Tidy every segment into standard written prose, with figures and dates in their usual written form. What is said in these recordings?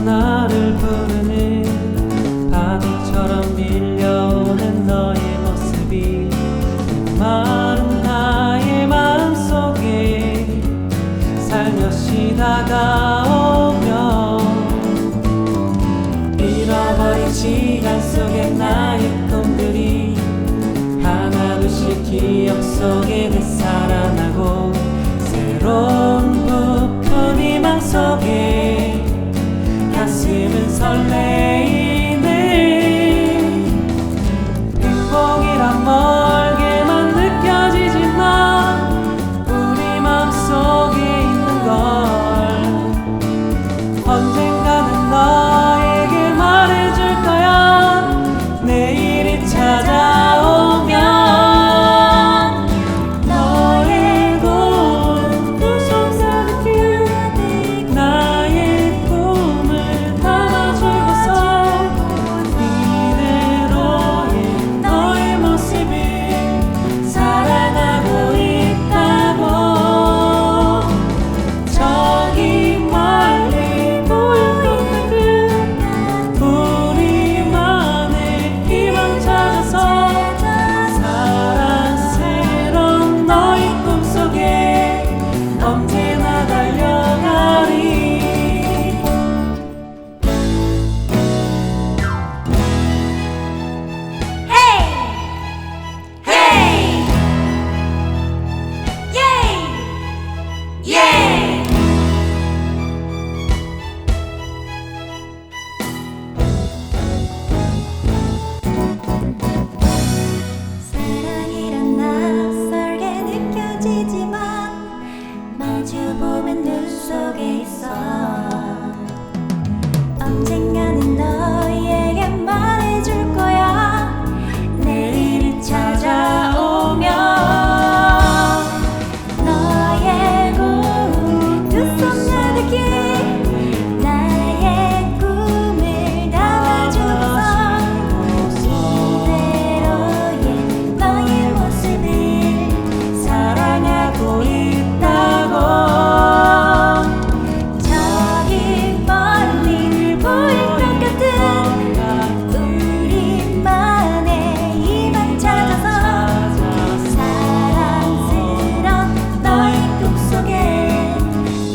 나를 부르는 파도처럼 밀려오는 너의 모습이 마른 나의 마음속에 살며시 다가오며 잃어버린 시간 속에 나의 꿈들이 하나둘씩 기억 속에 되살아나고 새로운 부푼 희망 속에 가슴은 설레이네. 행복이란 멀게만 느껴지지만 우리 맘속에 있는 걸 언젠가는 너에게 말해줄 거야. 내일이 찾아오면 마주보면 눈 속에 있어. 언젠가는 너에게 말해줄 거야. 내일이 찾아오면 너의 고운 두 손 가득히 나의 꿈을 담아주고서 이대로의 너의 모습을 사랑하고 있다고. 저기 멀리 보일 것 같은 우리만의 희망 찾아서 사랑스런 너의 꿈속에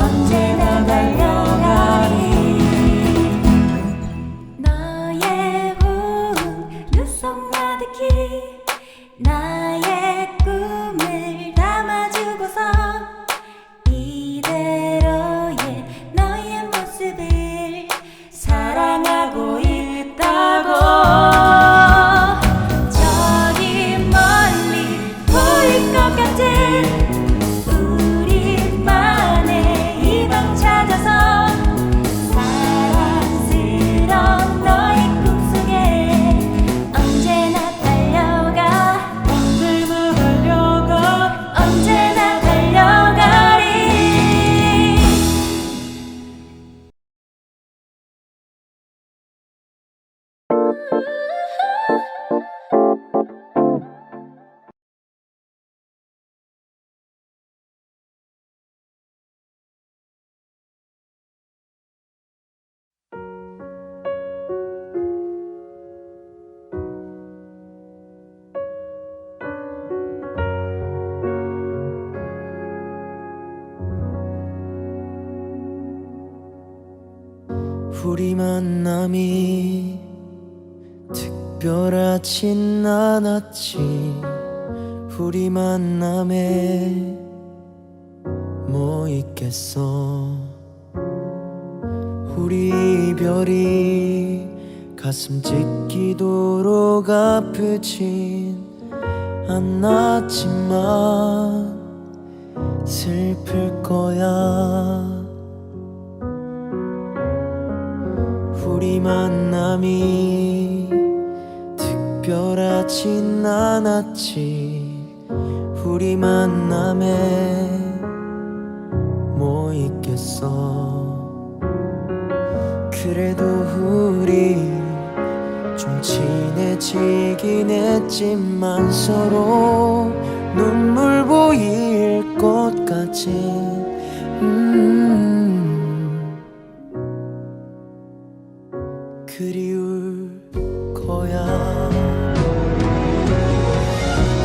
언제나 달려가리. 너의 고운 눈썹 가득히 나의 꿈을 담아주고서 이대로의 너의 모습을 사랑하고 있다고. 저기 멀리 보일 것 같은 우리만의 희망 찾아서 사랑스런 너의 꿈속에 언제나 달려가. 언제나 달려가리. 우리 만남이 특별하진 않았지. 우리 만남에 뭐 있겠어. 우리 이별이 가슴 찢기도록 아프진 않았지만 슬플 거야. 우리 만남이 특별하진 않았지. 우리 만남에 뭐 있겠어. 그래도 우리 좀 친해지긴 했지만 서로 눈물 보일 것까진 그리울 거야.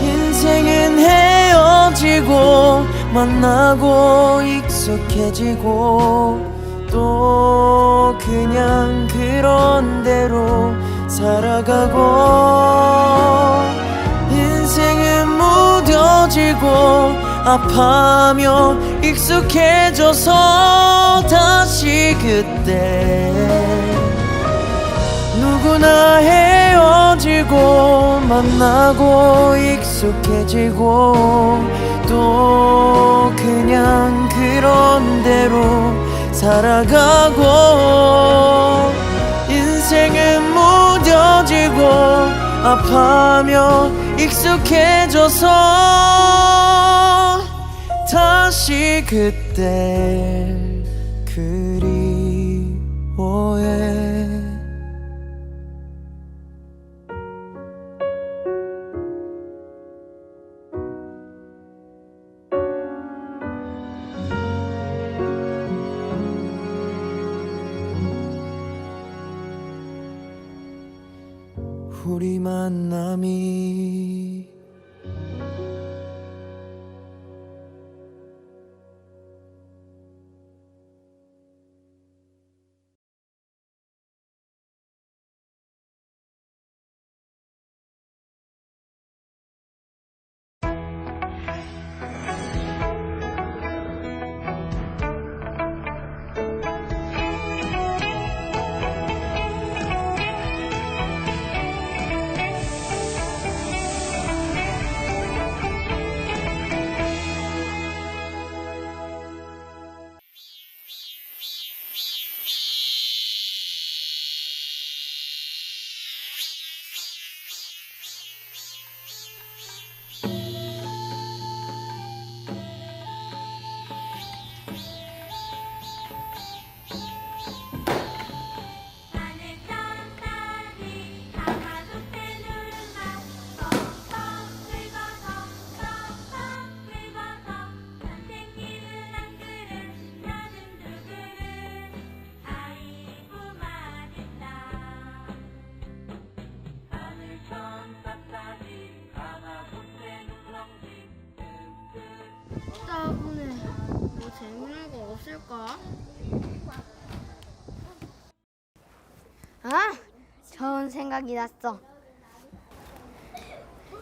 인생은 헤어지고 만나고 익숙해지고 또 그냥 그런 대로 살아가고 인생은 무뎌지고 아파하며 익숙해져서 다시 그때 누구나 헤어지고 만나고 익숙해지고 또 그냥 그런 대로 살아가고 인생은 무뎌지고 아파하며 익숙해져서 다시 그때 그리워해. 우리 만남이 하늘 떴다니 가마솥에 누른 맛 뻑뻑 긁어서 선생님은 한 그릇 나는 두 그릇 아이고 맛있다. 하늘 떴다니 가마솥에 누렁지 따분해. 뭐 재밌는 거 없을까? 아, 좋은 생각이 났어.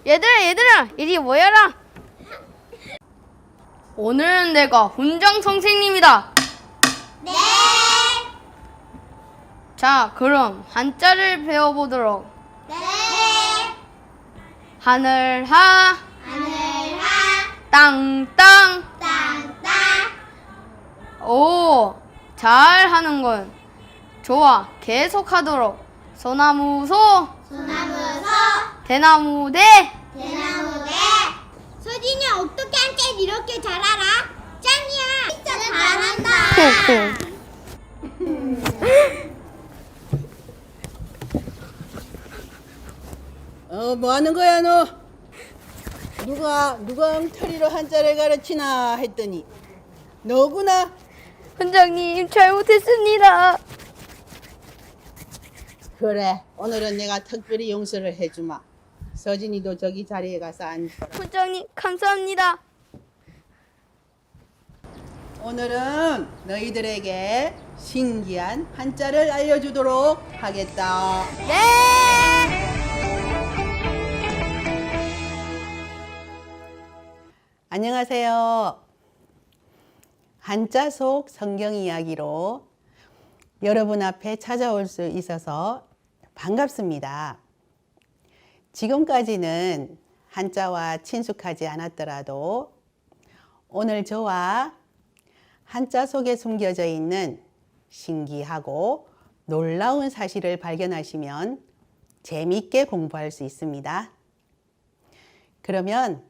얘들아, 이리 모여라. 오늘은 내가 훈장 선생님이다. 네. 자, 그럼 한자를 배워보도록. 네. 하늘하, 땅땅. 오, 잘하는군. 좋아, 계속하도록. 소나무소, 대나무대. 서진이 어떻게 한자를 이렇게 잘 알아? 짱이야. 진짜 잘한다. 뭐 하는 거야, 너? 누가 엉터리로 한자를 가르치나 했더니 너구나. 훈장님, 잘못했습니다. 그래, 오늘은 내가 특별히 용서를 해주마. 서진이도 저기 자리에 가서 앉아라. 훈장님, 감사합니다. 오늘은 너희들에게 신기한 한자를 알려주도록 하겠다. 네! 안녕하세요. 한자 속 성경 이야기로 여러분 앞에 찾아올 수 있어서 반갑습니다. 지금까지는 한자와 친숙하지 않았더라도 오늘 저와 한자 속에 숨겨져 있는 신기하고 놀라운 사실을 발견하시면 재미있게 공부할 수 있습니다. 그러면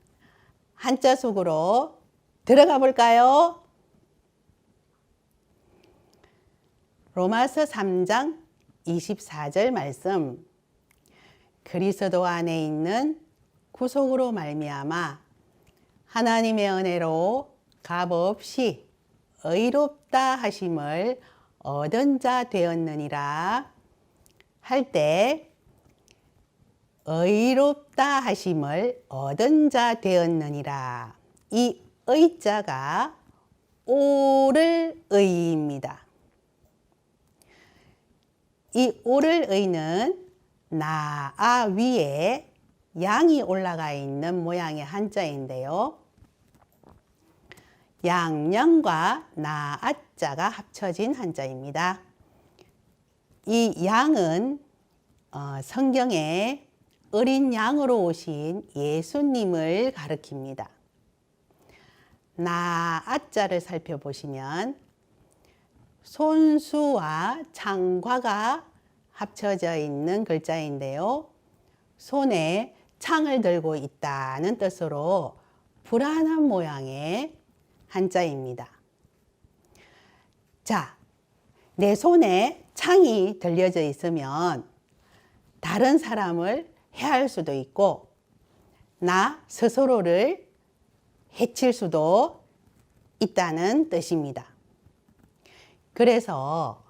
한자 속으로 들어가 볼까요? 로마서 3장 24절 말씀. 그리스도 안에 있는 구속으로 말미암아 하나님의 은혜로 값없이 의롭다 하심을 얻은 자 되었느니라. 할 때 의롭다 하심을 얻은 자 되었느니라. 이 의자가 오를 의입니다. 이 오를 의는 나아 위에 양이 올라가 있는 모양의 한자인데요. 양양과 나아자가 합쳐진 한자입니다. 이 양은 성경에 어린 양으로 오신 예수님을 가리킵니다. 나아자를 살펴보시면 손수와 창과가 합쳐져 있는 글자인데요. 손에 창을 들고 있다는 뜻으로 불안한 모양의 한자입니다. 자, 내 손에 창이 들려져 있으면 다른 사람을 해할 수도 있고 나 스스로를 해칠 수도 있다는 뜻입니다. 그래서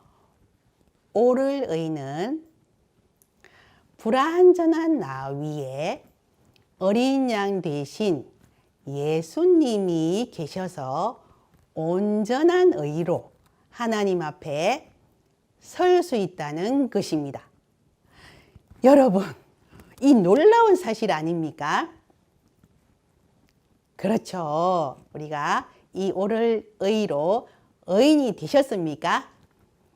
오를 의는 불완전한 나 위에 어린 양 대신 예수님이 계셔서 온전한 의로 하나님 앞에 설 수 있다는 것입니다. 여러분, 이 놀라운 사실 아닙니까? 그렇죠. 우리가 이 오를 의로 의인이 되셨습니까?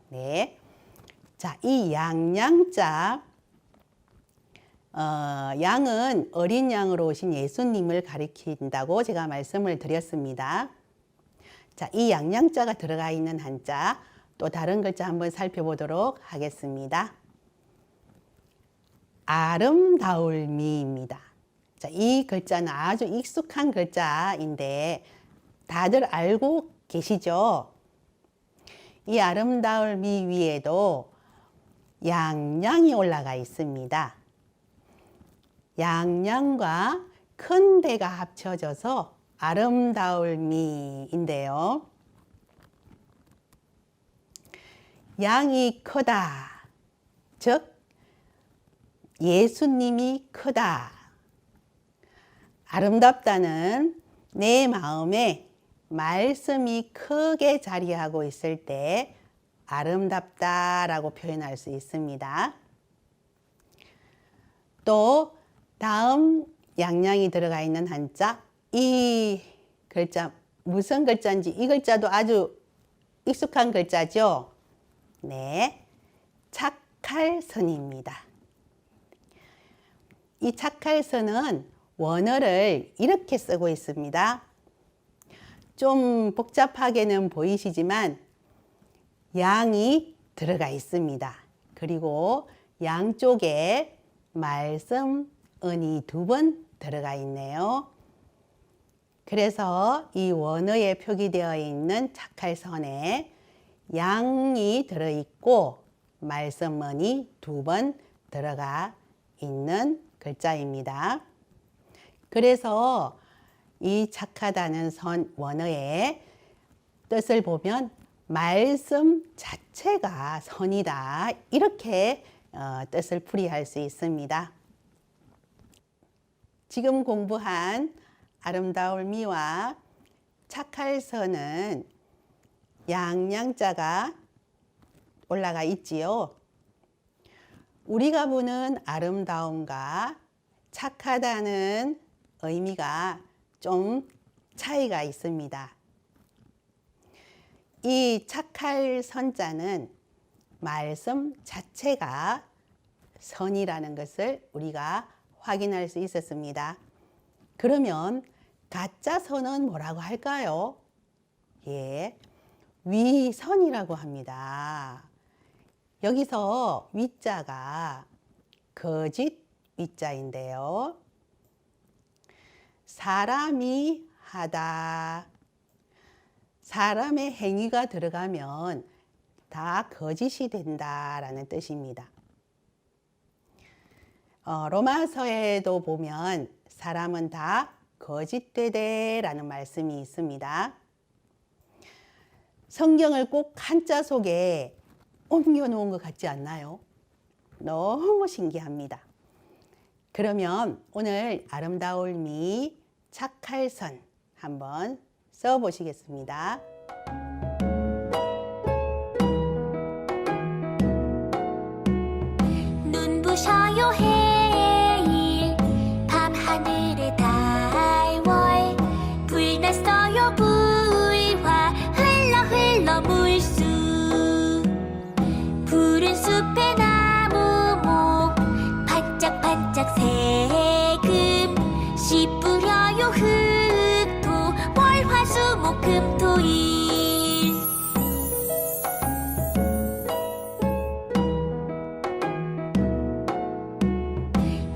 네. 자, 이 양양자, 양은 어린 양으로 오신 예수님을 가리킨다고 제가 말씀을 드렸습니다. 자, 이 양양자가 들어가 있는 한자, 또 다른 글자 한번 살펴보도록 하겠습니다. 아름다울 미입니다. 자, 이 글자는 아주 익숙한 글자인데 다들 알고 계시죠? 이 아름다울 미 위에도 양양이 올라가 있습니다. 양양과 큰 대가 합쳐져서 아름다울 미인데요. 양이 크다, 즉 예수님이 크다. 아름답다는 내 마음에 말씀이 크게 자리하고 있을 때 아름답다라고 표현할 수 있습니다. 또 다음 양양이 들어가 있는 한자, 이 글자 무슨 글자인지 이 글자도 아주 익숙한 글자죠. 네, 착할선입니다. 이 착할선은 원어를 이렇게 쓰고 있습니다. 좀 복잡하게는 보이시지만 양이 들어가 있습니다. 그리고 양쪽에 말씀, 은이 2번 들어가 있네요. 그래서 이 원어에 표기되어 있는 착할선에 양이 들어있고 말씀, 은이 2번 들어가 있는 글자입니다. 그래서 이 착하다는 원어의 뜻을 보면 말씀 자체가 선이다, 이렇게 뜻을 풀이할 수 있습니다. 지금 공부한 아름다울 미와 착할선은 양양자가 올라가 있지요. 우리가 보는 아름다움과 착하다는 의미가 좀 차이가 있습니다. 이 착할 선자는 말씀 자체가 선이라는 것을 우리가 확인할 수 있었습니다. 그러면 가짜 선은 뭐라고 할까요? 예, 위선이라고 합니다. 여기서 위자가 거짓 위자인데요. 사람이 하다, 사람의 행위가 들어가면 다 거짓이 된다라는 뜻입니다. 로마서에도 보면 사람은 다 거짓되되라는 말씀이 있습니다. 성경을 꼭 한자 속에 옮겨 놓은 것 같지 않나요? 너무 신기합니다. 그러면 오늘 아름다울 미 착할 선 한번 써보시겠습니다. 눈부셔요 해일 밤하늘의 달월 불났어요 불화 흘러 흘러 물수 푸른 숲의 나무목 반짝반짝 새금 씨 뿌려요 흙토 월화수목금토일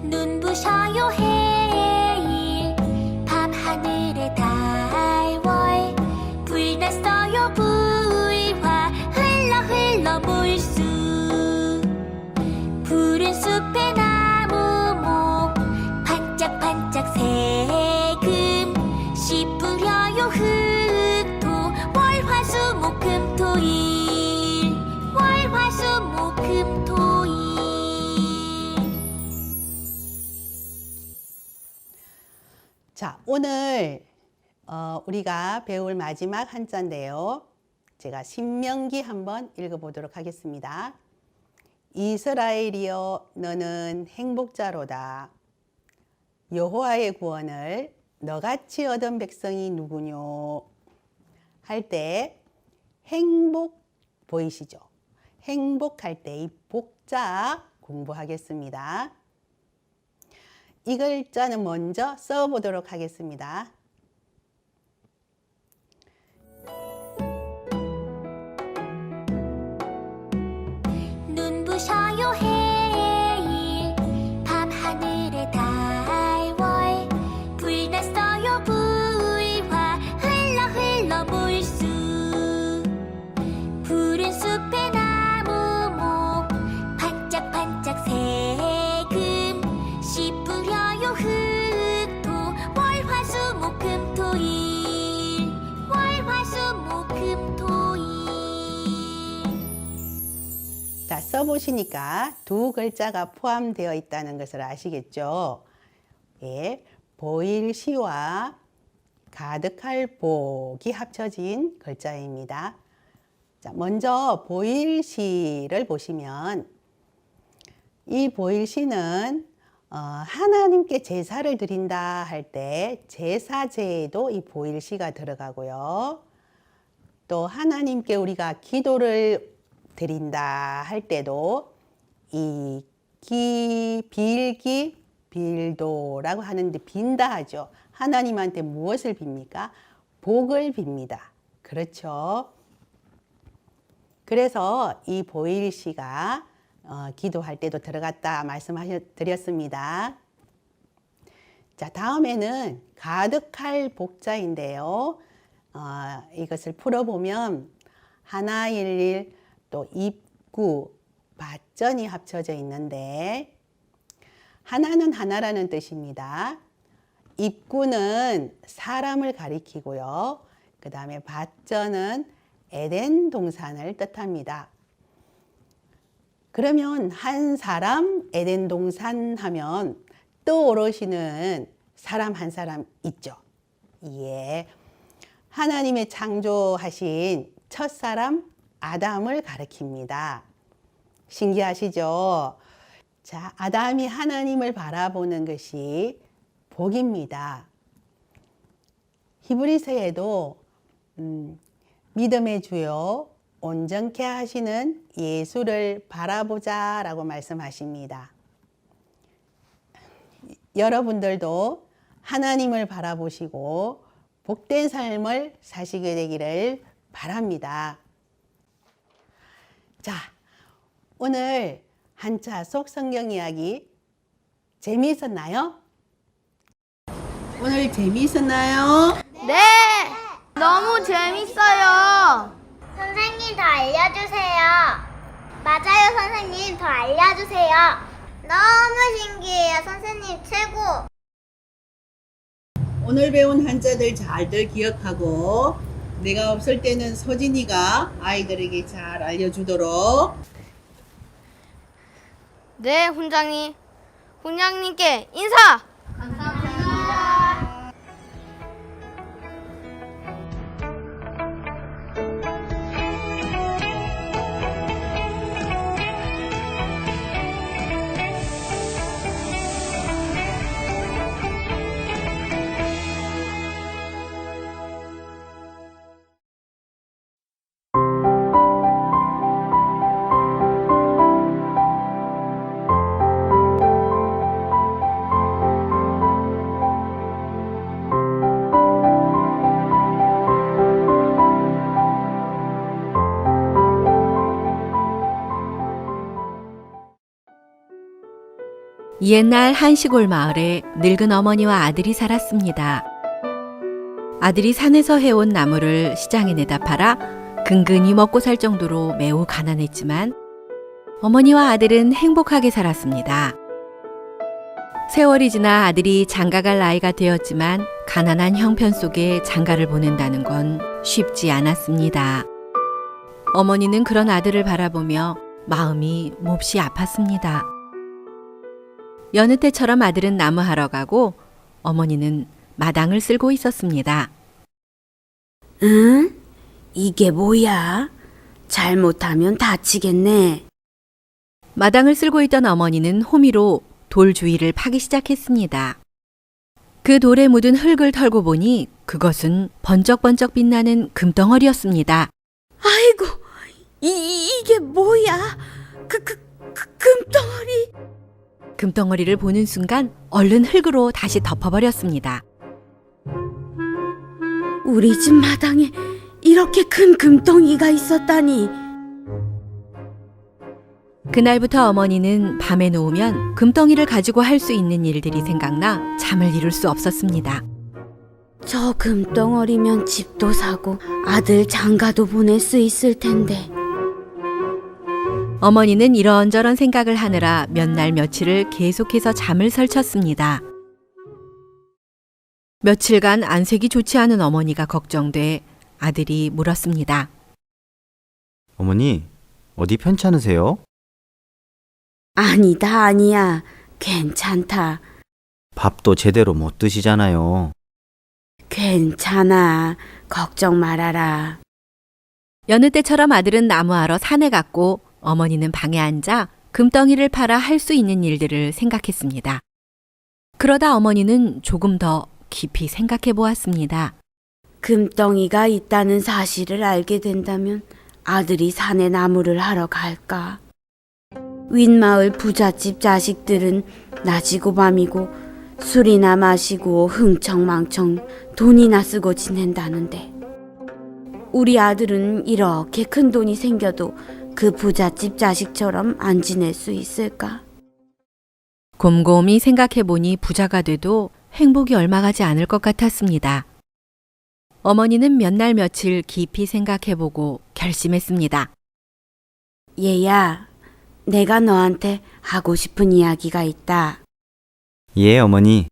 눈부셔요 해일 밤하늘의 달월 불났어요 불화 흘러 흘러 물수 푸른 숲의 나무목 반짝반짝 새금 씨 뿌려요 흙토 월화수목금토일 월화수목금토일 자, 오늘 우리가 배울 마지막 한자인데요. 제가 신명기 한번 읽어보도록 하겠습니다. 이스라엘이여 너는 행복자로다. 여호와의 구원을 너같이 얻은 백성이 누구뇨? 할 때 행복 보이시죠? 행복할 때 이 복자 공부하겠습니다. 이 글자는 먼저 써보도록 하겠습니다. 눈부셔요 해일 밤하늘의 달월 불났어요 불화 흘러 흘러 물수 푸른 숲의 나무목 반짝반짝 새금 씨 뿌려요 흙토 월화수목금토일 월화수목금토일 자, 써보시니까 두 글자가 포함되어 있다는 것을 아시겠죠? 예, 보일시와 가득할 복이 합쳐진 글자입니다. 자, 먼저 보일시를 보시면 이 보일시는 하나님께 제사를 드린다 할 때 제사제에도 이 보일시가 들어가고요. 또 하나님께 우리가 기도를 드린다 할 때도 이 빌기, 빌도라고 하는데 빈다 하죠. 하나님한테 무엇을 빕니까? 복을 빕니다. 그렇죠? 그래서 이 보일시가 기도할 때도 들어갔다 말씀드렸습니다. 자, 다음에는 가득할 복자인데요. 이것을 풀어보면 하나일일 또 입구, 밭전이 합쳐져 있는데 하나는 하나라는 뜻입니다. 입구는 사람을 가리키고요. 그 다음에 밭전은 에덴 동산을 뜻합니다. 그러면 한 사람 에덴 동산 하면 떠오르시는 사람 한 사람 있죠. 예. 하나님의 창조하신 첫사람 아담을 가리킵니다. 신기하시죠? 자, 아담이 하나님을 바라보는 것이 복입니다. 히브리서에도 믿음의 주요 온전케 하시는 예수를 바라보자 라고 말씀하십니다. 여러분들도 하나님을 바라보시고 복된 삶을 사시게 되기를 바랍니다. 자, 오늘 한자 속 성경 이야기 재미있었나요? 오늘 재미있었나요? 네! 너무 재밌어요! 선생님 더 알려주세요. 맞아요, 선생님 더 알려주세요. 너무 신기해요, 선생님 최고. 오늘 배운 한자들 잘들 기억하고 내가 없을 때는 서진이가 아이들에게 잘 알려주도록 네, 훈장님. 훈장님께 인사! 옛날 한 시골 마을에 늙은 어머니와 아들이 살았습니다. 아들이 산에서 해온 나무를 시장에 내다 팔아 근근히 먹고 살 정도로 매우 가난했지만 어머니와 아들은 행복하게 살았습니다. 세월이 지나 아들이 장가갈 나이가 되었지만 가난한 형편 속에 장가를 보낸다는 건 쉽지 않았습니다. 어머니는 그런 아들을 바라보며 마음이 몹시 아팠습니다. 여느 때처럼 아들은 나무하러 가고 어머니는 마당을 쓸고 있었습니다. 응? 이게 뭐야? 잘못하면 다치겠네. 마당을 쓸고 있던 어머니는 호미로 돌 주위를 파기 시작했습니다. 그 돌에 묻은 흙을 털고 보니 그것은 번쩍번쩍 빛나는 금덩어리였습니다. 아이고, 이게 뭐야? 금덩어리. 금덩어리를 보는 순간 얼른 흙으로 다시 덮어버렸습니다. 우리 집 마당에 이렇게 큰 금덩이가 있었다니. 그날부터 어머니는 밤에 누우면 금덩이를 가지고 할 수 있는 일들이 생각나 잠을 이룰 수 없었습니다. 저 금덩어리면 집도 사고 아들 장가도 보낼 수 있을 텐데. 어머니는 이런저런 생각을 하느라 몇 날 며칠을 계속해서 잠을 설쳤습니다. 며칠간 안색이 좋지 않은 어머니가 걱정돼 아들이 물었습니다. 어머니, 어디 편찮으세요? 아니야. 괜찮다. 밥도 제대로 못 드시잖아요. 괜찮아. 걱정 말아라. 여느 때처럼 아들은 나무하러 산에 갔고 어머니는 방에 앉아 금덩이를 팔아 할 수 있는 일들을 생각했습니다. 그러다 어머니는 조금 더 깊이 생각해 보았습니다. 금덩이가 있다는 사실을 알게 된다면 아들이 산에 나무를 하러 갈까? 윗마을 부잣집 자식들은 낮이고 밤이고 술이나 마시고 흥청망청 돈이나 쓰고 지낸다는데 우리 아들은 이렇게 큰 돈이 생겨도 그 부잣집 자식처럼 안 지낼 수 있을까? 곰곰이 생각해 보니 부자가 돼도 행복이 얼마 가지 않을 것 같았습니다. 어머니는 몇 날 며칠 깊이 생각해 보고 결심했습니다. 얘야, 내가 너한테 하고 싶은 이야기가 있다. 예, 어머니.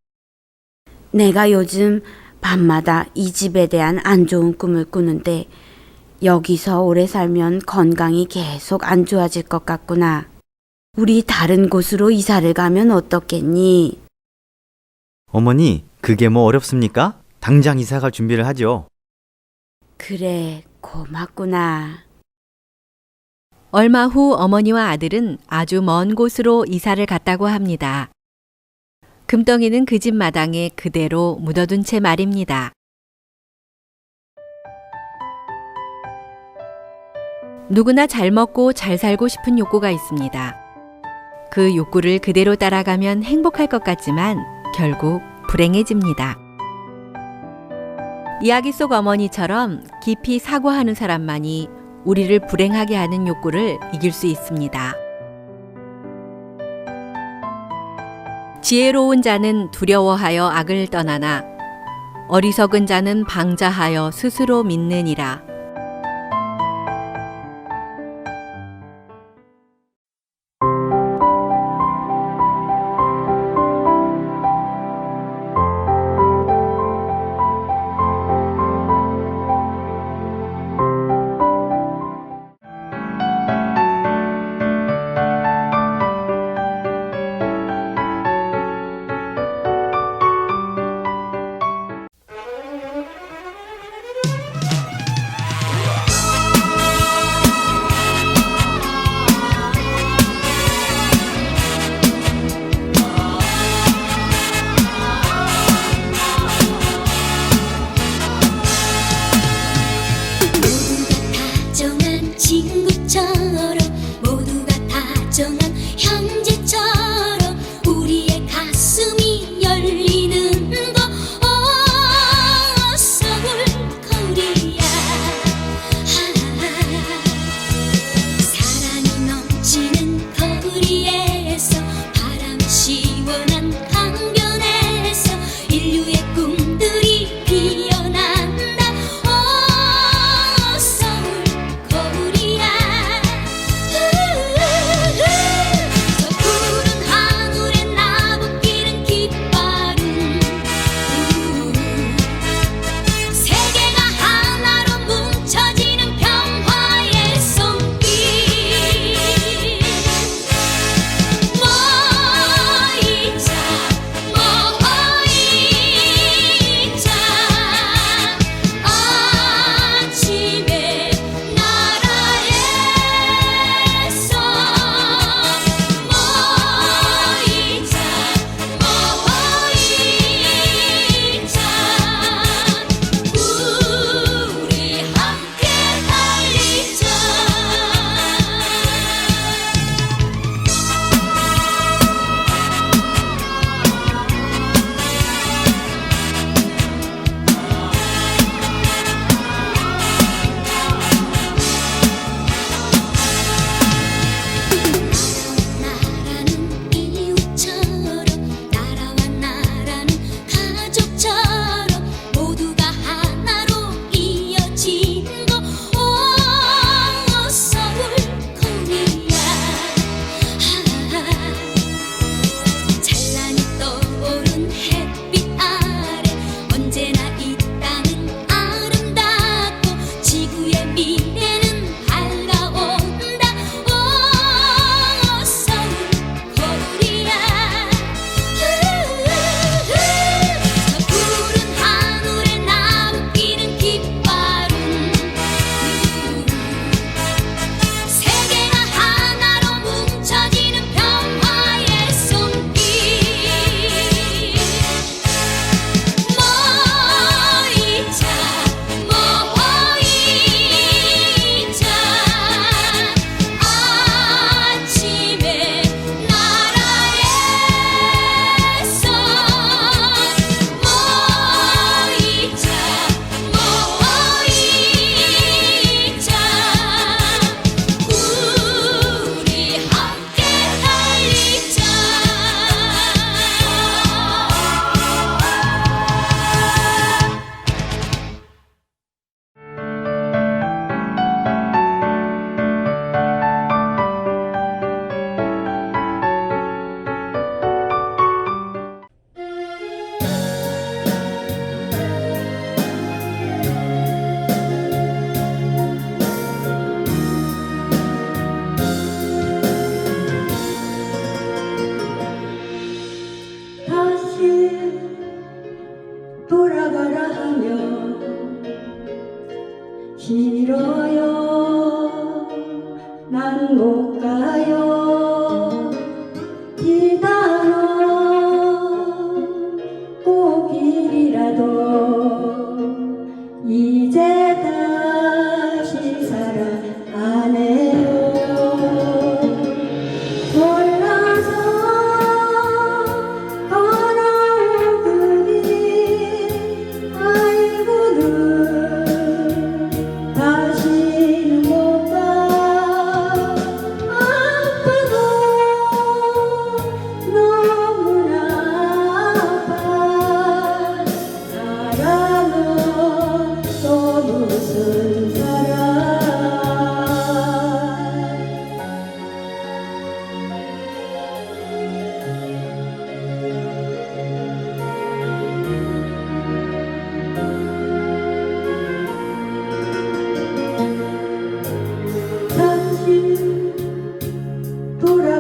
내가 요즘 밤마다 이 집에 대한 안 좋은 꿈을 꾸는데 여기서 오래 살면 건강이 계속 안 좋아질 것 같구나. 우리 다른 곳으로 이사를 가면 어떻겠니? 어머니, 그게 뭐 어렵습니까? 당장 이사 갈 준비를 하죠. 그래, 고맙구나. 얼마 후 어머니와 아들은 아주 먼 곳으로 이사를 갔다고 합니다. 금덩이는 그 집 마당에 그대로 묻어둔 채 말입니다. 누구나 잘 먹고 잘 살고 싶은 욕구가 있습니다. 그 욕구를 그대로 따라가면 행복할 것 같지만 결국 불행해집니다. 이야기 속 어머니처럼 깊이 사고하는 사람만이 우리를 불행하게 하는 욕구를 이길 수 있습니다. 지혜로운 자는 두려워하여 악을 떠나나 어리석은 자는 방자하여 스스로 믿느니라.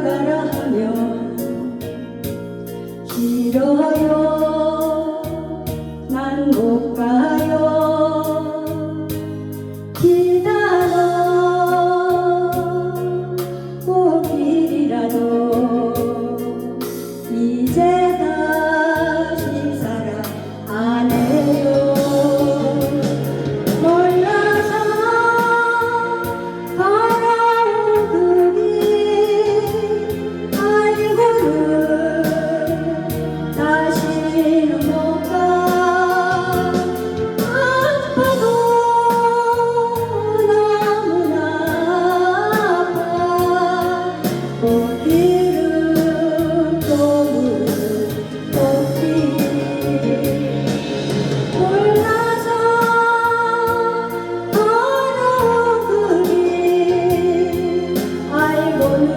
돌아가라 하면 싫어요 난 못 가요 기다려 꽃길이라도 이제 다시 사랑 안 해요 몰라서 걸어온 그 길 알고는 다시는 못 가 아파도 너무나 아파 꽃길은 또 무슨 꽃길 몰라서 걸어온 그 길 알고는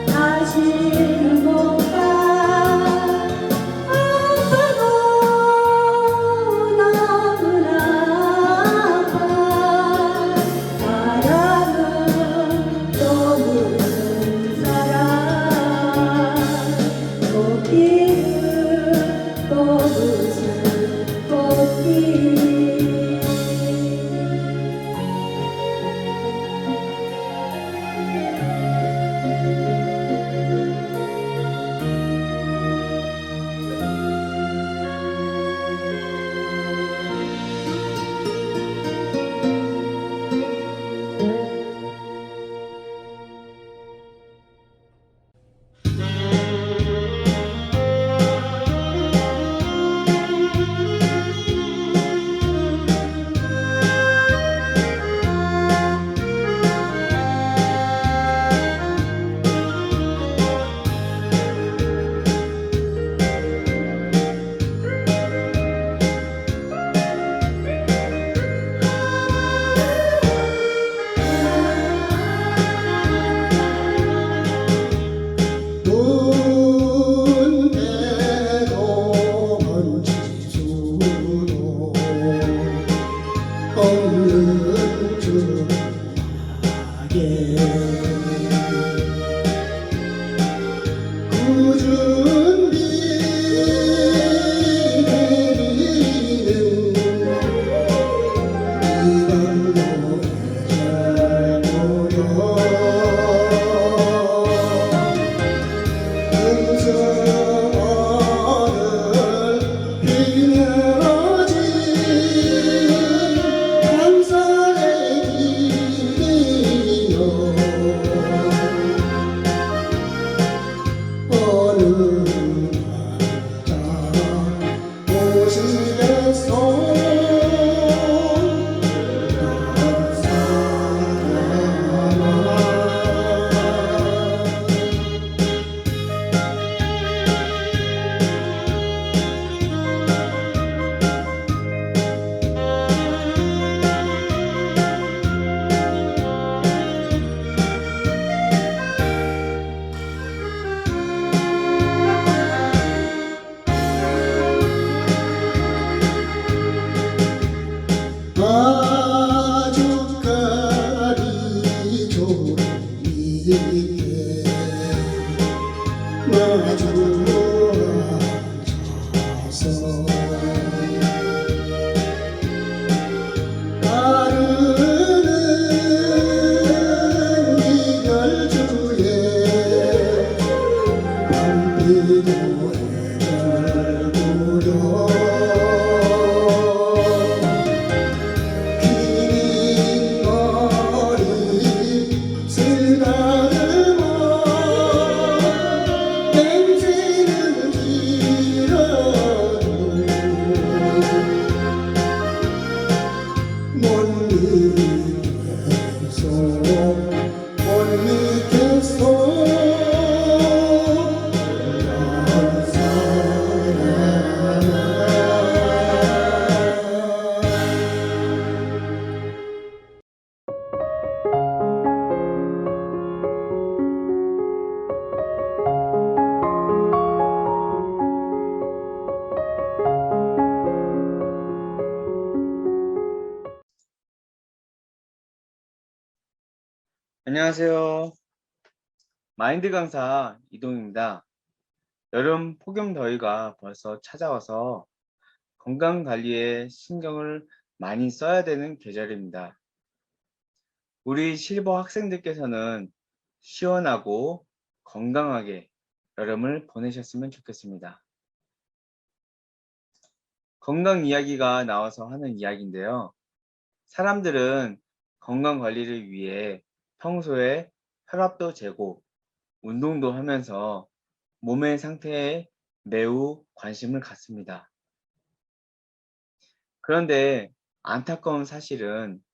다시는 못 가 아파도 너무나 아파 사랑은 또 무슨 사랑 꽃길은 또 무슨 꽃길 문대로 먼지수로 없는 주막에 굳은 비 내리는 이밤도 애절 노려 은서를 비내어진 감사의 길이여 어느 날짜 오시겠소 나 사랑아 아주까리 조리게 마주 앉아서 가르는 이별주에 밤비도 애절 부려 긴 머리 쓰다듬어 냄새는 길어도 못 믿겠소 못 믿겠소 난 안녕하세요. 마인드 강사 이동입니다. 여름 폭염 더위가 벌써 찾아와서 건강 관리에 신경을 많이 써야 되는 계절입니다. 우리 실버 학생들께서는 시원하고 건강하게 여름을 보내셨으면 좋겠습니다. 건강 이야기가 나와서 하는 이야기인데요. 사람들은 건강 관리를 위해 평소에 혈압도 재고 운동도 하면서 몸의 상태에 매우 관심을 갖습니다. 그런데 안타까운 사실은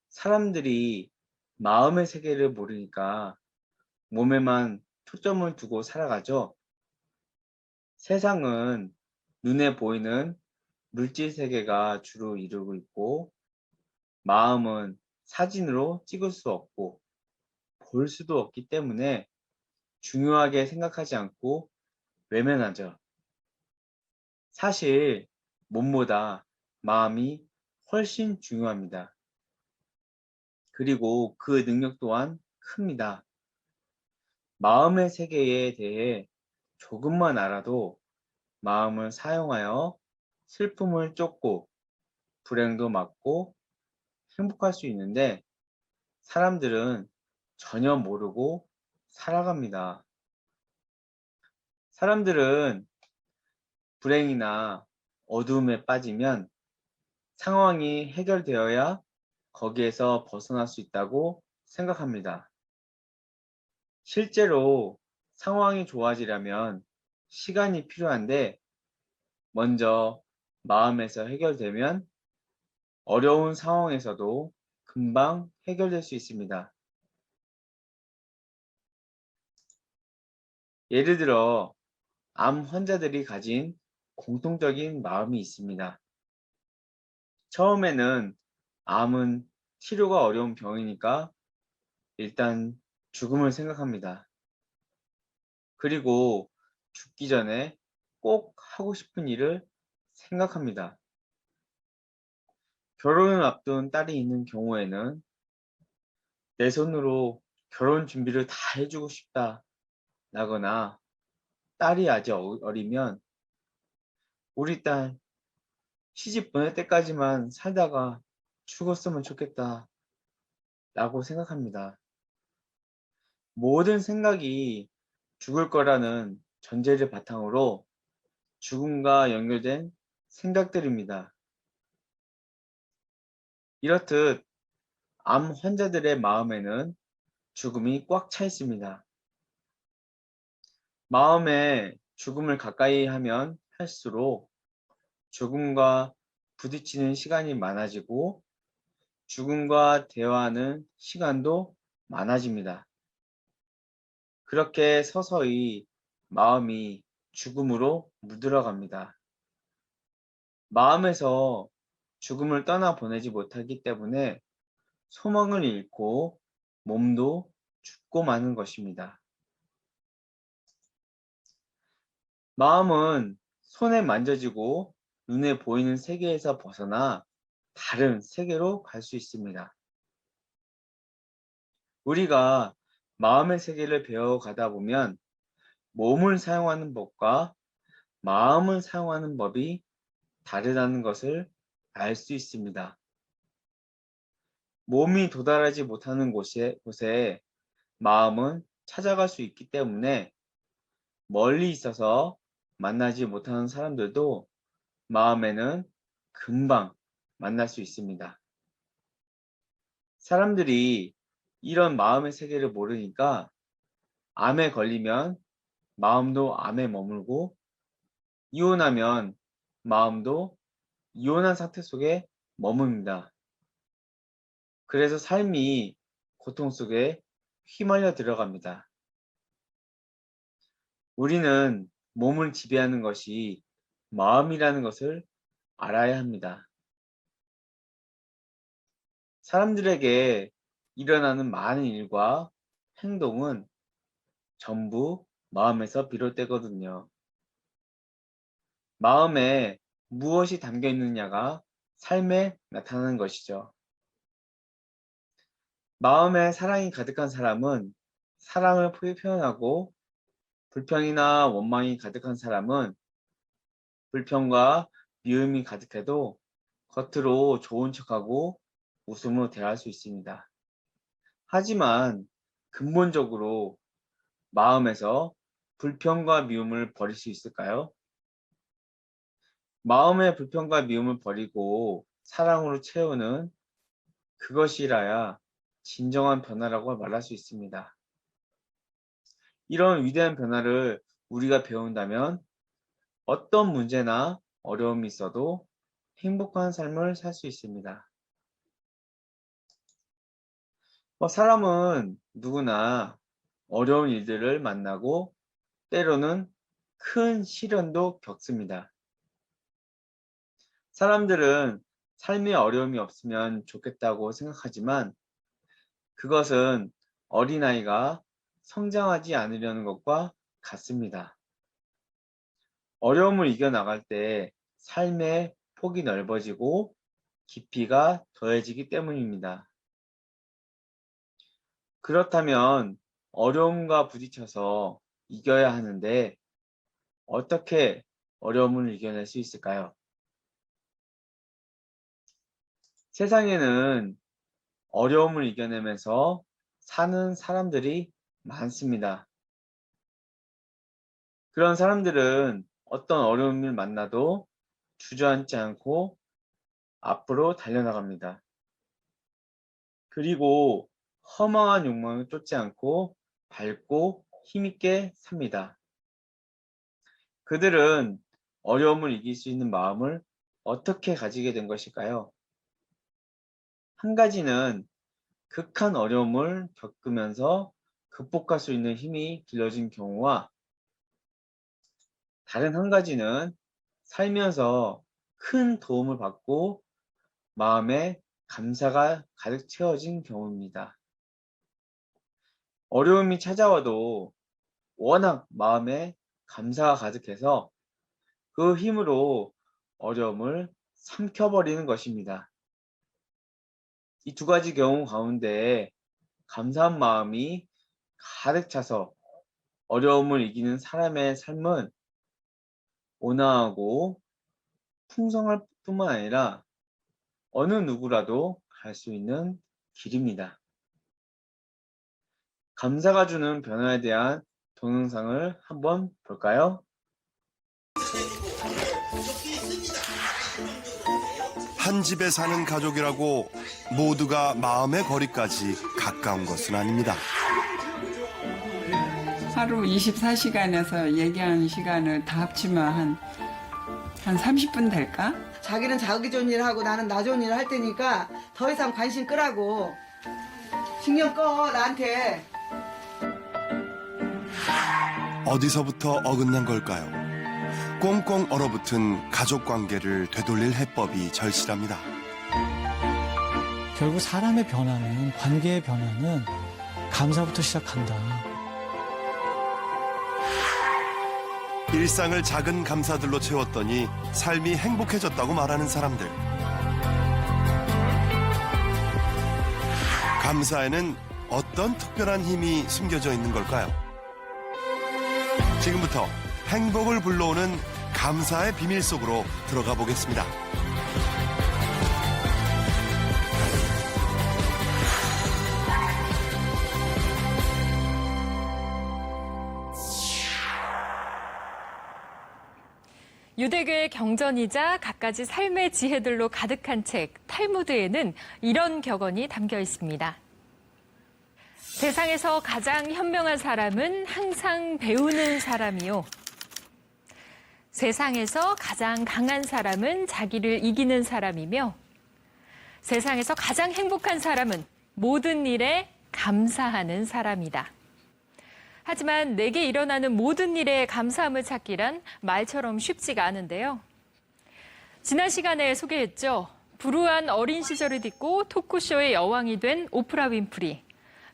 사람들이 마음의 세계를 모르니까 몸에만 초점을 두고 살아가죠. 세상은 눈에 보이는 물질 세계가 주로 이루고 있고, 마음은 사진으로 찍을 수 없고 볼 수도 없기 때문에 중요하게 생각하지 않고 외면하죠. 사실 몸보다 마음이 훨씬 중요합니다. 그리고 그 능력 또한 큽니다. 마음의 세계에 대해 조금만 알아도 마음을 사용하여 슬픔을 쫓고 불행도 막고 행복할 수 있는데, 사람들은 전혀 모르고 살아갑니다. 사람들은 불행이나 어두움에 빠지면 상황이 해결되어야 거기에서 벗어날 수 있다고 생각합니다. 실제로 상황이 좋아지려면 시간이 필요한데, 먼저 마음에서 해결되면 어려운 상황에서도 금방 해결될 수 있습니다. 예를 들어 암 환자들이 가진 공통적인 마음이 있습니다. 처음에는 암은 치료가 어려운 병이니까 일단 죽음을 생각합니다. 그리고 죽기 전에 꼭 하고 싶은 일을 생각합니다. 결혼을 앞둔 딸이 있는 경우에는 내 손으로 결혼 준비를 다 해주고 싶다 라거나, 딸이 아직 어리면 우리 딸 시집 보낼 때까지만 살다가 죽었으면 좋겠다 라고 생각합니다. 모든 생각이 죽을 거라는 전제를 바탕으로 죽음과 연결된 생각들입니다. 이렇듯 암 환자들의 마음에는 죽음이 꽉 차 있습니다. 마음에 죽음을 가까이 하면 할수록 죽음과 부딪히는 시간이 많아지고 죽음과 대화하는 시간도 많아집니다. 그렇게 서서히 마음이 죽음으로 물들어갑니다. 마음에서 죽음을 떠나보내지 못하기 때문에 소망을 잃고 몸도 죽고 마는 것입니다. 마음은 손에 만져지고 눈에 보이는 세계에서 벗어나 다른 세계로 갈 수 있습니다. 우리가 마음의 세계를 배워가다 보면 몸을 사용하는 법과 마음을 사용하는 법이 다르다는 것을 알 수 있습니다. 몸이 도달하지 못하는 곳에 마음은 찾아갈 수 있기 때문에 멀리 있어서 만나지 못하는 사람들도 마음에는 금방 만날 수 있습니다. 사람들이 이런 마음의 세계를 모르니까 암에 걸리면 마음도 암에 머물고, 이혼하면 마음도 이혼한 상태 속에 머뭅니다. 그래서 삶이 고통 속에 휘말려 들어갑니다. 우리는 몸을 지배하는 것이 마음이라는 것을 알아야 합니다. 사람들에게 일어나는 많은 일과 행동은 전부 마음에서 비롯되거든요. 마음에 무엇이 담겨 있느냐가 삶에 나타나는 것이죠. 마음에 사랑이 가득한 사람은 사랑을 표현하고 불평이나 원망이 가득한 사람은 불평과 미움이 가득해도 겉으로 좋은 척하고 웃음으로 대할 수 있습니다. 하지만 근본적으로 마음에서 불평과 미움을 버릴 수 있을까요? 마음의 불평과 미움을 버리고 사랑으로 채우는 그것이라야 진정한 변화라고 말할 수 있습니다. 이런 위대한 변화를 우리가 배운다면 어떤 문제나 어려움이 있어도 행복한 삶을 살 수 있습니다. 사람은 누구나 어려운 일들을 만나고 때로는 큰 시련도 겪습니다. 사람들은 삶에 어려움이 없으면 좋겠다고 생각하지만 그것은 어린아이가 성장하지 않으려는 것과 같습니다. 어려움을 이겨나갈 때 삶의 폭이 넓어지고 깊이가 더해지기 때문입니다. 그렇다면 어려움과 부딪혀서 이겨야 하는데 어떻게 어려움을 이겨낼 수 있을까요? 세상에는 어려움을 이겨내면서 사는 사람들이 많습니다. 그런 사람들은 어떤 어려움을 만나도 주저앉지 않고 앞으로 달려나갑니다. 그리고 허망한 욕망을 쫓지 않고 밝고 힘있게 삽니다. 그들은 어려움을 이길 수 있는 마음을 어떻게 가지게 된 것일까요? 한 가지는 극한 어려움을 겪으면서 극복할 수 있는 힘이 길러진 경우와 다른 한 가지는 살면서 큰 도움을 받고 마음에 감사가 가득 채워진 경우입니다. 어려움이 찾아와도 워낙 마음에 감사가 가득해서 그 힘으로 어려움을 삼켜버리는 것입니다. 이 두 가지 경우 가운데 감사한 마음이 가득 차서 어려움을 이기는 사람의 삶은 온화하고 풍성할 뿐만 아니라 어느 누구라도 갈 수 있는 길입니다. 감사가 주는 변화에 대한 동영상을 한번 볼까요? 한 집에 사는 가족이라고 모두가 마음의 거리까지 가까운 것은 아닙니다. 하루 24시간에서 얘기하는 시간을 다 합치면 한 30분 될까? 자기는 자기 좋은 일 하고 나는 나 좋은 일 할 테니까 더 이상 관심 끄라고. 신경 꺼 나한테. 어디서부터 어긋난 걸까요? 꽁꽁 얼어붙은 가족 관계를 되돌릴 해법이 절실합니다. 결국 사람의 변화는, 관계의 변화는 감사부터 시작한다. 일상을 작은 감사들로 채웠더니 삶이 행복해졌다고 말하는 사람들. 감사에는 어떤 특별한 힘이 숨겨져 있는 걸까요? 지금부터 행복을 불러오는 감사의 비밀 속으로 들어가 보겠습니다. 유대교의 경전이자 갖가지 삶의 지혜들로 가득한 책 탈무드에는 이런 격언이 담겨 있습니다. 세상에서 가장 현명한 사람은 항상 배우는 사람이요. 세상에서 가장 강한 사람은 자기를 이기는 사람이며 세상에서 가장 행복한 사람은 모든 일에 감사하는 사람이다. 하지만 내게 일어나는 모든 일에 감사함을 찾기란 말처럼 쉽지가 않은데요. 지난 시간에 소개했죠. 불우한 어린 시절을 딛고 토크쇼의 여왕이 된 오프라 윈프리,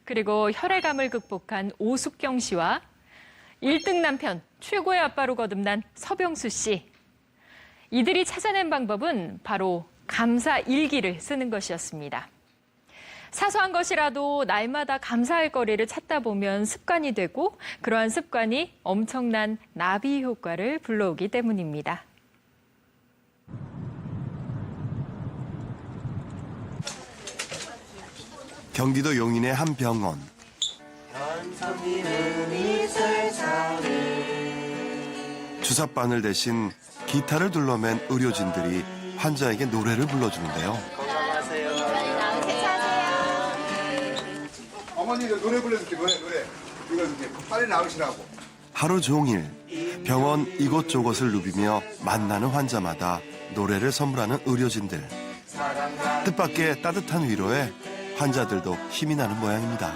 그리고 혈액암을 극복한 오숙경 씨와 1등 남편, 최고의 아빠로 거듭난 서병수 씨. 이들이 찾아낸 방법은 바로 감사 일기를 쓰는 것이었습니다. 사소한 것이라도 날마다 감사할 거리를 찾다 보면 습관이 되고 그러한 습관이 엄청난 나비 효과를 불러오기 때문입니다. 경기도 용인의 한 병원. 주사바늘 대신 기타를 둘러맨 의료진들이 환자에게 노래를 불러주는데요. 어머니도 노래 불러줄게, 노래. 불러줄게. 빨리 나오시라고. 하루 종일 병원 이곳저곳을 누비며 만나는 환자마다 노래를 선물하는 의료진들. 뜻밖의 따뜻한 위로에 환자들도 힘이 나는 모양입니다.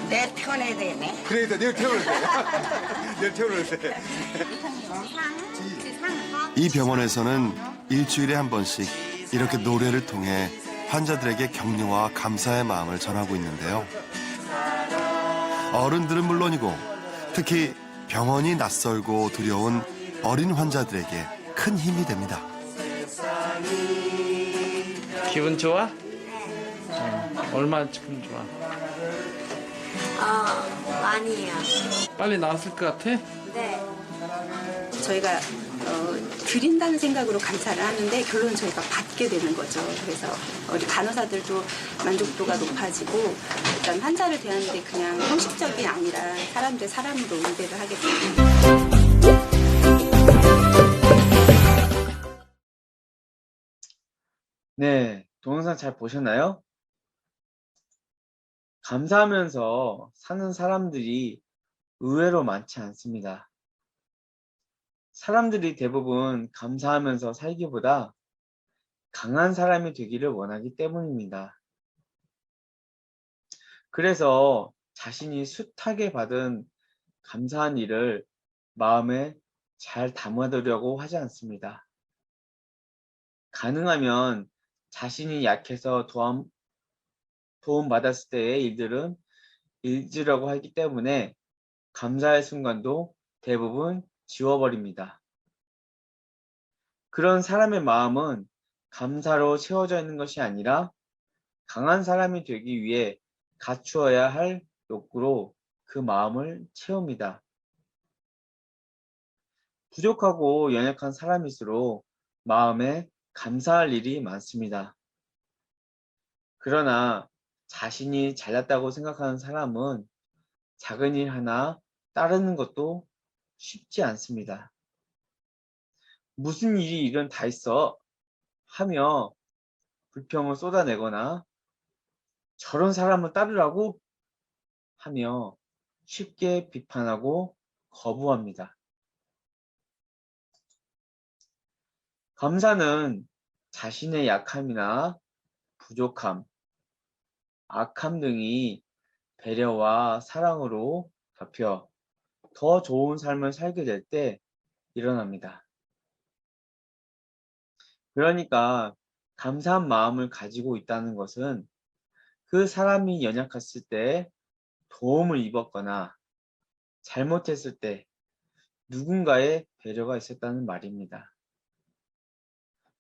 내일 퇴근해야 되겠네. 그래, 내일 태워야 돼. 내일 태워야 돼. 이 병원에서는 일주일에 한 번씩 이렇게 노래를 통해 환자들에게 격려와 감사의 마음을 전하고 있는데요. 어른들은 물론이고 특히 병원이 낯설고 두려운 어린 환자들에게 큰 힘이 됩니다. 기분 좋아? 얼마나 기분 좋아? 많이요. 빨리 나았을 것 같아? 네. 저희가 드린다는 생각으로 감사를 하는데 결론은 저희가 받게 되는 거죠. 그래서 우리 간호사들도 만족도가 높아지고 일단 환자를 대하는데 그냥 형식적이 아니라 사람 대 사람으로 응대를 하게 됩니다. 네, 동영상 잘 보셨나요? 감사하면서 사는 사람들이 의외로 많지 않습니다. 사람들이 대부분 감사하면서 살기보다 강한 사람이 되기를 원하기 때문입니다. 그래서 자신이 숱하게 받은 감사한 일을 마음에 잘 담아두려고 하지 않습니다. 가능하면 자신이 약해서 도움받았을 때의 일들은 잊으려고 하기 때문에 감사의 순간도 대부분 지워버립니다. 그런 사람의 마음은 감사로 채워져 있는 것이 아니라 강한 사람이 되기 위해 갖추어야 할 욕구로 그 마음을 채웁니다. 부족하고 연약한 사람일수록 마음에 감사할 일이 많습니다. 그러나 자신이 잘났다고 생각하는 사람은 작은 일 하나 따르는 것도 쉽지 않습니다. 무슨 일이 이런 다 있어 하며 불평을 쏟아내거나 저런 사람을 따르라고 하며 쉽게 비판하고 거부합니다. 감사는 자신의 약함이나 부족함, 악함 등이 배려와 사랑으로 덮여 더 좋은 삶을 살게 될 때 일어납니다. 그러니까 감사한 마음을 가지고 있다는 것은 그 사람이 연약했을 때 도움을 입었거나 잘못했을 때 누군가의 배려가 있었다는 말입니다.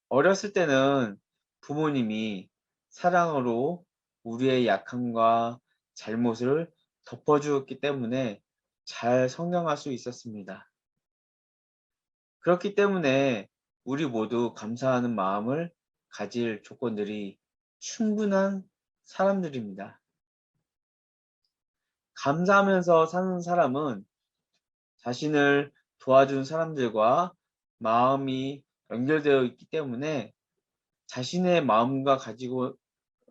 어렸을 때는 부모님이 사랑으로 우리의 약함과 잘못을 덮어주었기 때문에 잘 성장할 수 있었습니다. 그렇기 때문에 우리 모두 감사하는 마음을 가질 조건들이 충분한 사람들입니다. 감사하면서 사는 사람은 자신을 도와준 사람들과 마음이 연결되어 있기 때문에 자신의 마음과 가지고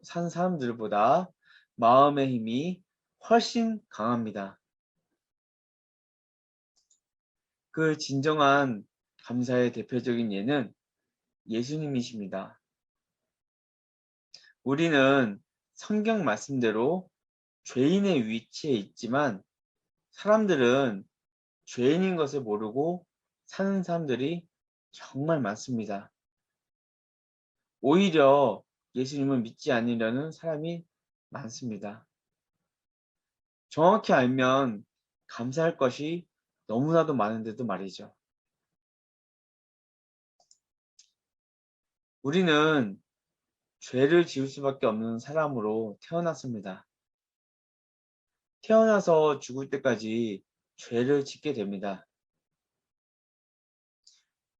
산 사람들보다 마음의 힘이 훨씬 강합니다. 그 진정한 감사의 대표적인 예는 예수님이십니다. 우리는 성경 말씀대로 죄인의 위치에 있지만 사람들은 죄인인 것을 모르고 사는 사람들이 정말 많습니다. 오히려 예수님을 믿지 않으려는 사람이 많습니다. 정확히 알면 감사할 것이 너무나도 많은데도 말이죠. 우리는 죄를 지을 수밖에 없는 사람으로 태어났습니다. 태어나서 죽을 때까지 죄를 짓게 됩니다.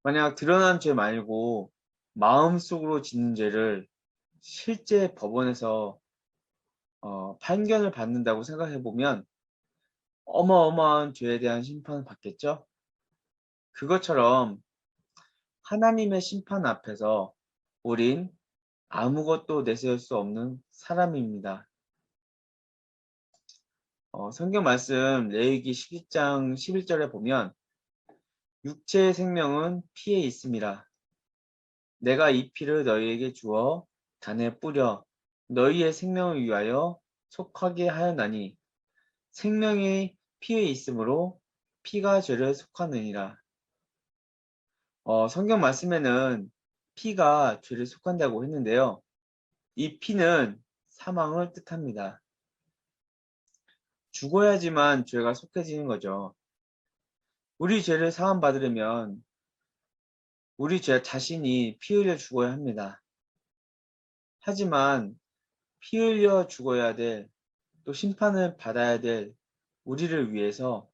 만약 드러난 죄 말고 마음속으로 짓는 죄를 실제 법원에서 판결을 받는다고 생각해 보면 어마어마한 죄에 대한 심판을 받겠죠? 그것처럼 하나님의 심판 앞에서 우린 아무것도 내세울 수 없는 사람입니다. 성경 말씀 레위기 12장 11절에 보면 육체의 생명은 피에 있음이라. 내가 이 피를 너희에게 주어 단에 뿌려 너희의 생명을 위하여 속하게 하였나니 생명이 피에 있으므로 피가 죄를 속하느니라. 성경 말씀에는 피가 죄를 속한다고 했는데요. 이 피는 사망을 뜻합니다. 죽어야지만 죄가 속해지는 거죠. 우리 죄를 사함 받으려면 우리 죄 자신이 피 흘려 죽어야 합니다. 하지만 피 흘려 죽어야 될, 또 심판을 받아야 될 우리를 위해서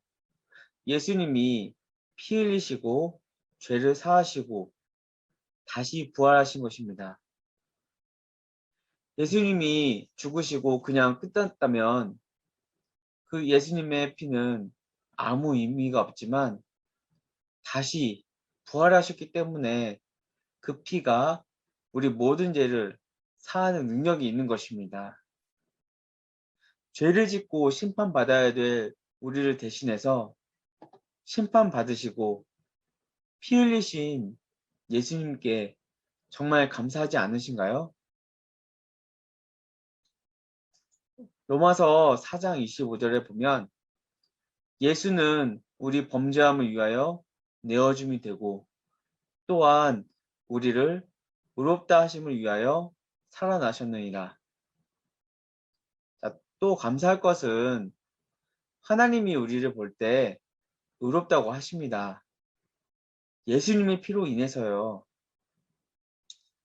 예수님이 피 흘리시고 죄를 사하시고 다시 부활하신 것입니다. 예수님이 죽으시고 그냥 끝났다면 그 예수님의 피는 아무 의미가 없지만 다시 부활하셨기 때문에 그 피가 우리 모든 죄를 사하는 능력이 있는 것입니다. 죄를 짓고 심판받아야 될 우리를 대신해서 심판받으시고 피 흘리신 예수님께 정말 감사하지 않으신가요? 로마서 4장 25절에 보면 예수는 우리 범죄함을 위하여 내어줌이 되고 또한 우리를 의롭다 하심을 위하여 살아나셨느니라. 또 감사할 것은 하나님이 우리를 볼 때 의롭다고 하십니다. 예수님의 피로 인해서요.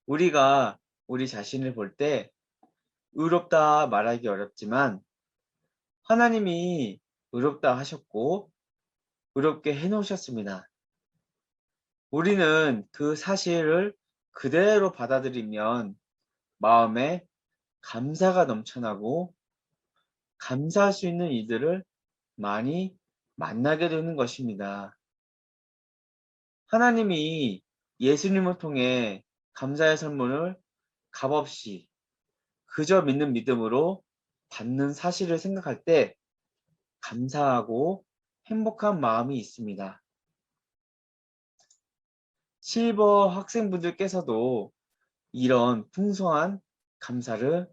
우리가 우리 자신을 볼 때 의롭다 말하기 어렵지만 하나님이 의롭다 하셨고 의롭게 해놓으셨습니다. 우리는 그 사실을 그대로 받아들이면 마음에 감사가 넘쳐나고 감사할 수 있는 이들을 많이 만나게 되는 것입니다. 하나님이 예수님을 통해 감사의 선물을 값없이 그저 믿는 믿음으로 받는 사실을 생각할 때 감사하고 행복한 마음이 있습니다. 실버 학생분들께서도 이런 풍성한 감사를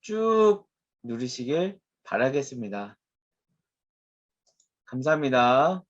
쭉 누리시길 바라겠습니다. 감사합니다.